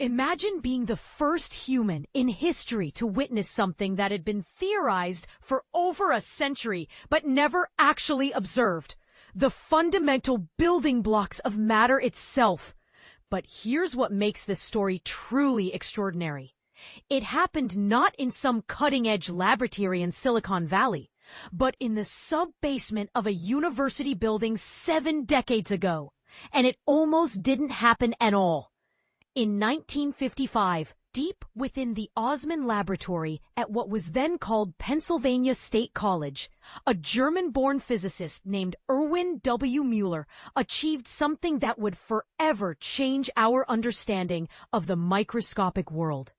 Imagine being the first human in history to witness something that had been theorized for over a century, but never actually observed. The fundamental building blocks of matter itself. But here's what makes this story truly extraordinary. It happened not in some cutting-edge laboratory in Silicon Valley, but in the sub-basement of a university building 7 decades ago. And it almost didn't happen at all. In 1955, deep within the Osman Laboratory at what was then called Pennsylvania State College, a German-born physicist named Erwin W. Müller achieved something that would forever change our understanding of the microscopic world.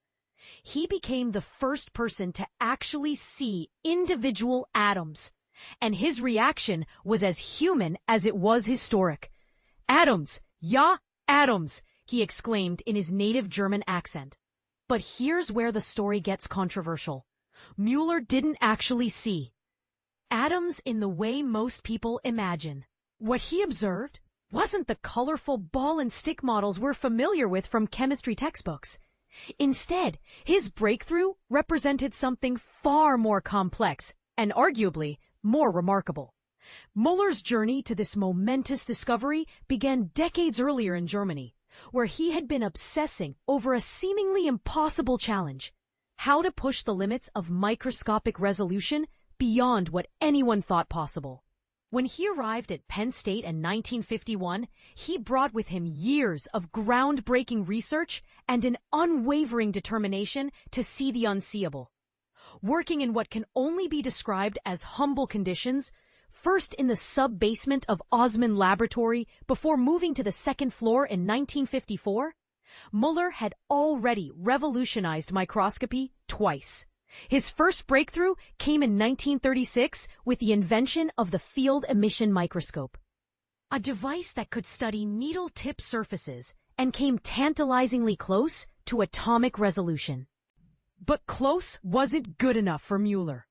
He became the first person to actually see individual atoms, and his reaction was as human as it was historic. "Atoms, ja, atoms," he exclaimed in his native German accent. But here's where the story gets controversial. Müller didn't actually see atoms in the way most people imagine. What he observed wasn't the colorful ball and stick models we're familiar with from chemistry textbooks. Instead, his breakthrough represented something far more complex and arguably more remarkable. Müller's journey to this momentous discovery began decades earlier in Germany, where he had been obsessing over a seemingly impossible challenge: how to push the limits of microscopic resolution beyond what anyone thought possible. When he arrived at Penn State in 1951, he brought with him years of groundbreaking research and an unwavering determination to see the unseeable. Working in what can only be described as humble conditions, first in the sub-basement of Osman Laboratory before moving to the second floor in 1954, Müller had already revolutionized microscopy twice. His first breakthrough came in 1936 with the invention of the field emission microscope, a device that could study needle-tip surfaces and came tantalizingly close to atomic resolution. But close wasn't good enough for Müller.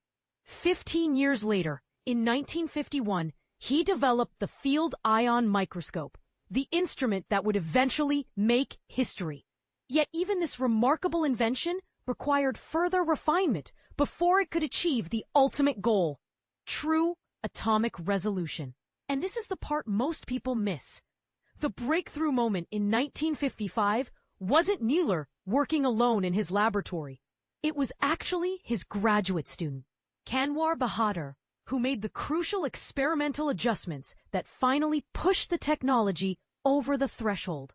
15 years later, in 1951, he developed the field ion microscope, the instrument that would eventually make history. Yet even this remarkable invention required further refinement before it could achieve the ultimate goal: true atomic resolution. And this is the part most people miss. The breakthrough moment in 1955 wasn't Müller working alone in his laboratory. It was actually his graduate student, Kanwar Bahadur, who made the crucial experimental adjustments that finally pushed the technology over the threshold.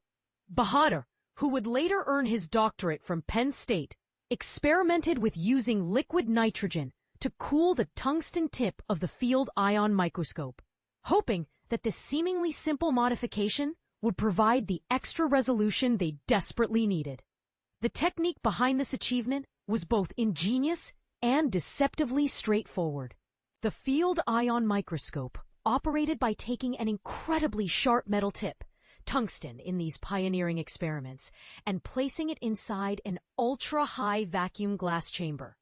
Bahadur, who would later earn his doctorate from Penn State, experimented with using liquid nitrogen to cool the tungsten tip of the field ion microscope, hoping that this seemingly simple modification would provide the extra resolution they desperately needed. The technique behind this achievement was both ingenious and deceptively straightforward. The field ion microscope operated by taking an incredibly sharp metal tip, tungsten in these pioneering experiments, and placing it inside an ultra-high vacuum glass chamber.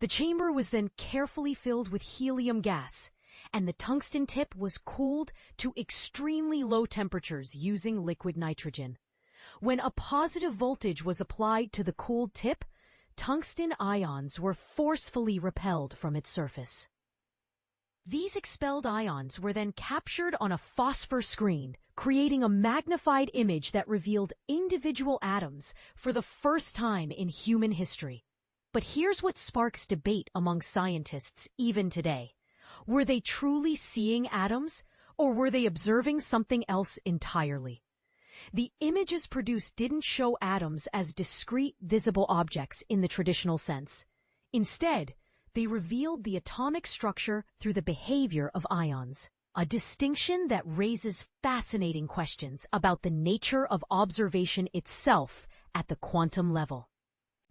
The chamber was then carefully filled with helium gas, and the tungsten tip was cooled to extremely low temperatures using liquid nitrogen. When a positive voltage was applied to the cooled tip, tungsten ions were forcefully repelled from its surface. These expelled ions were then captured on a phosphor screen, creating a magnified image that revealed individual atoms for the first time in human history. But here's what sparks debate among scientists even today. Were they truly seeing atoms, or were they observing something else entirely? The images produced didn't show atoms as discrete, visible objects in the traditional sense. Instead, they revealed the atomic structure through the behavior of ions, a distinction that raises fascinating questions about the nature of observation itself at the quantum level.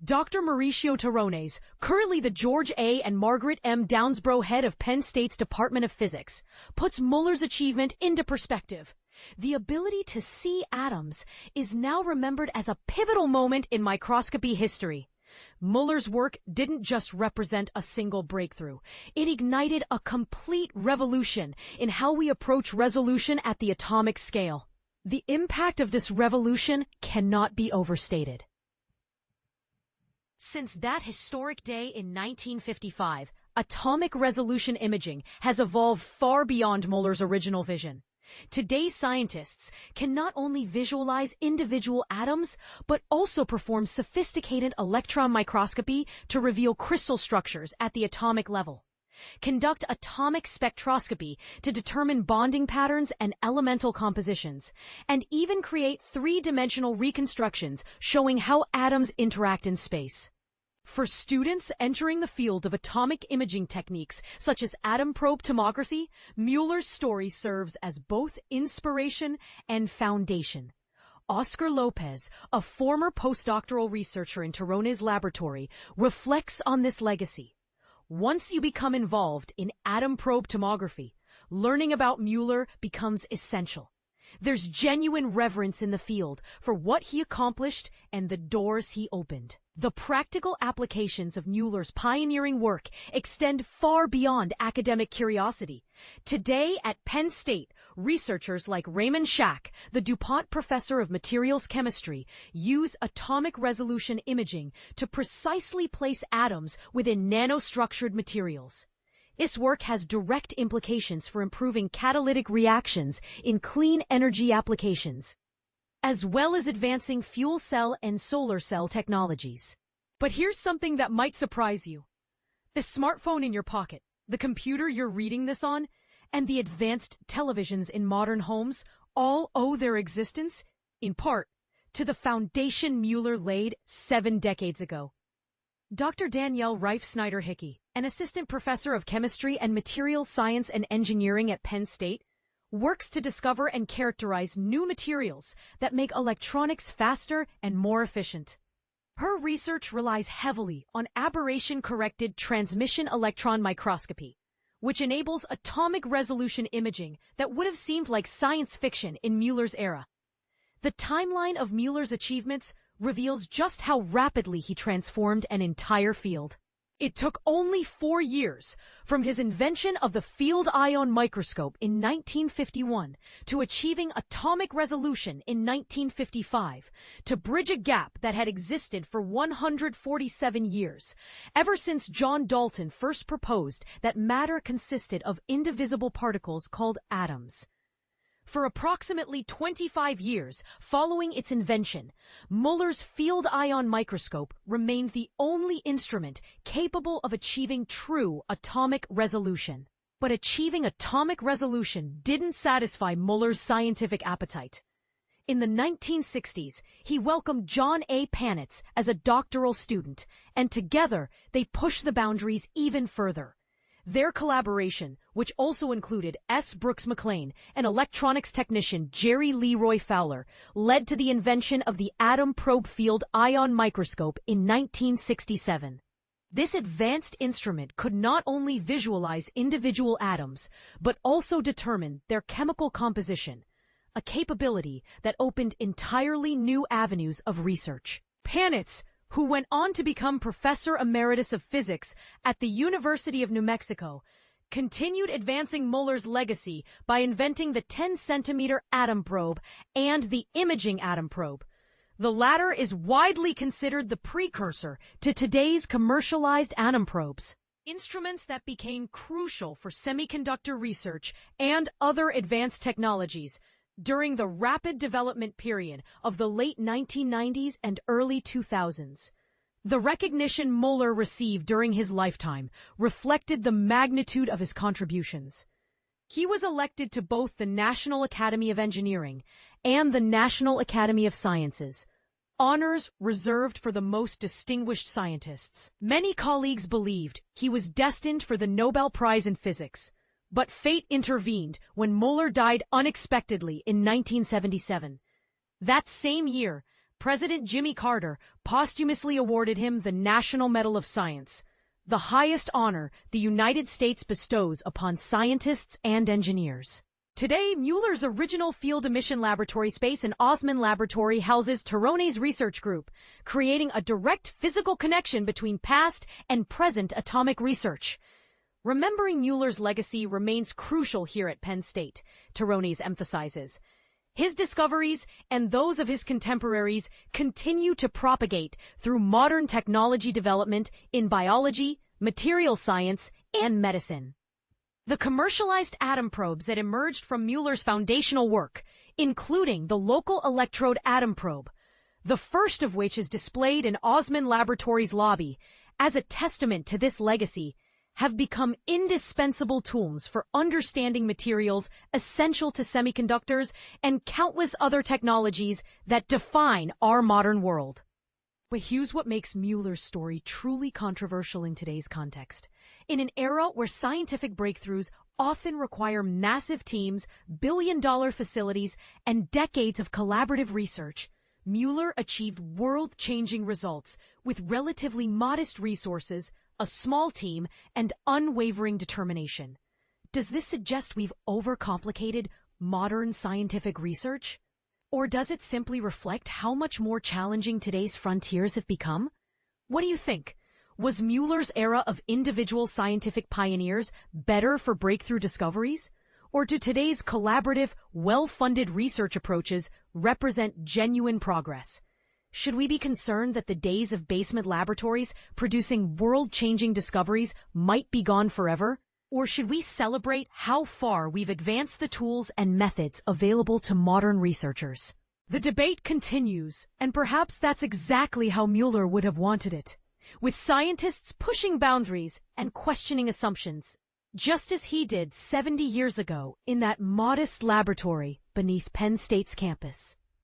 Dr. Mauricio Terrones, currently the George A. and Margaret M. Downsborough head of Penn State's Department of Physics, puts Müller's achievement into perspective. The ability to see atoms is now remembered as a pivotal moment in microscopy history. Müller's work didn't just represent a single breakthrough. It ignited a complete revolution in how we approach resolution at the atomic scale. The impact of this revolution cannot be overstated. Since that historic day in 1955, atomic resolution imaging has evolved far beyond Müller's original vision. Today's scientists can not only visualize individual atoms, but also perform sophisticated electron microscopy to reveal crystal structures at the atomic level, conduct atomic spectroscopy to determine bonding patterns and elemental compositions, and even create three-dimensional reconstructions showing how atoms interact in space. For students entering the field of atomic imaging techniques such as atom probe tomography, Müller's story serves as both inspiration and foundation. Oscar Lopez, a former postdoctoral researcher in Tarone's laboratory, reflects on this legacy. Once you become involved in atom probe tomography, learning about Müller becomes essential. There's genuine reverence in the field for what he accomplished and the doors he opened. The practical applications of Müller's pioneering work extend far beyond academic curiosity. Today at Penn State, researchers like Raymond Schack, the DuPont Professor of Materials Chemistry, use atomic resolution imaging to precisely place atoms within nanostructured materials. This work has direct implications for improving catalytic reactions in clean energy applications, as well as advancing fuel cell and solar cell technologies. But here's something that might surprise you. The smartphone in your pocket, the computer you're reading this on, and the advanced televisions in modern homes all owe their existence, in part, to the foundation Müller laid 7 decades ago. Dr. Danielle Reif-Snyder-Hickey, an assistant professor of chemistry and materials science and engineering at Penn State, works to discover and characterize new materials that make electronics faster and more efficient. Her research relies heavily on aberration-corrected transmission electron microscopy, which enables atomic resolution imaging that would have seemed like science fiction in Müller's era. The timeline of Müller's achievements reveals just how rapidly he transformed an entire field. It took only 4 years from his invention of the field ion microscope in 1951 to achieving atomic resolution in 1955 to bridge a gap that had existed for 147 years, ever since John Dalton first proposed that matter consisted of indivisible particles called atoms. For approximately 25 years following its invention, Müller's field ion microscope remained the only instrument capable of achieving true atomic resolution. But achieving atomic resolution didn't satisfy Müller's scientific appetite. In the 1960s, he welcomed John A. Panitz as a doctoral student, and together they pushed the boundaries even further. Their collaboration, which also included S. Brooks McLean and electronics technician Jerry Leroy Fowler, led to the invention of the atom probe field ion microscope in 1967. This advanced instrument could not only visualize individual atoms, but also determine their chemical composition, a capability that opened entirely new avenues of research. Panitz, who went on to become Professor Emeritus of Physics at the University of New Mexico, continued advancing Müller's legacy by inventing the 10-centimeter atom probe and the imaging atom probe. The latter is widely considered the precursor to today's commercialized atom probes, instruments that became crucial for semiconductor research and other advanced technologies during the rapid development period of the late 1990s and early 2000s. The recognition Müller received during his lifetime reflected the magnitude of his contributions. He was elected to both the National Academy of Engineering and the National Academy of Sciences, honors reserved for the most distinguished scientists. Many colleagues believed he was destined for the Nobel Prize in Physics, but fate intervened when Müller died unexpectedly in 1977. That same year, President Jimmy Carter posthumously awarded him the National Medal of Science, the highest honor the United States bestows upon scientists and engineers. Today, Müller's original field emission laboratory space in Osman Laboratory houses Tarone's research group, creating a direct physical connection between past and present atomic research. Remembering Müller's legacy remains crucial here at Penn State, Tarone's emphasizes. His discoveries and those of his contemporaries continue to propagate through modern technology development in biology, material science, and medicine. The commercialized atom probes that emerged from Müller's foundational work, including the local electrode atom probe, the first of which is displayed in Osman Laboratories' lobby as a testament to this legacy, have become indispensable tools for understanding materials essential to semiconductors and countless other technologies that define our modern world. But here's what makes Müller's story truly controversial in today's context. In an era where scientific breakthroughs often require massive teams, billion-dollar facilities, and decades of collaborative research, Müller achieved world-changing results with relatively modest resources, a small team, and unwavering determination. Does this suggest we've overcomplicated modern scientific research? Or does it simply reflect how much more challenging today's frontiers have become? What do you think? Was Müller's era of individual scientific pioneers better for breakthrough discoveries? Or do today's collaborative, well-funded research approaches represent genuine progress? Should we be concerned that the days of basement laboratories producing world-changing discoveries might be gone forever? Or should we celebrate how far we've advanced the tools and methods available to modern researchers? The debate continues, and perhaps that's exactly how Müller would have wanted it, with scientists pushing boundaries and questioning assumptions, just as he did 70 years ago in that modest laboratory beneath Penn State's campus.